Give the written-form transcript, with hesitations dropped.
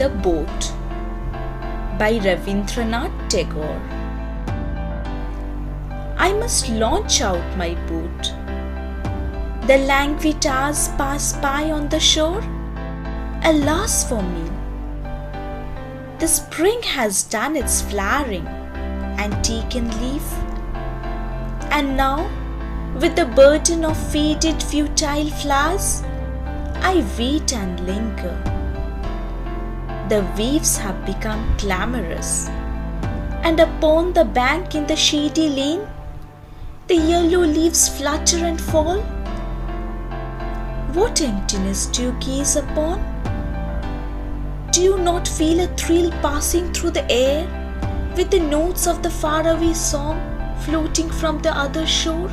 The Boat by Rabindranath Tagore. I must launch out my boat. The languid hours pass by on the shore. Alas for me! The spring has done its flowering and taken leave, and now, with the burden of faded futile flowers, I wait and linger. The waves have become clamorous, and upon the bank in the shady lane, the yellow leaves flutter and fall. What emptiness do you gaze upon? Do you not feel a thrill passing through the air with the notes of the faraway song floating from the other shore?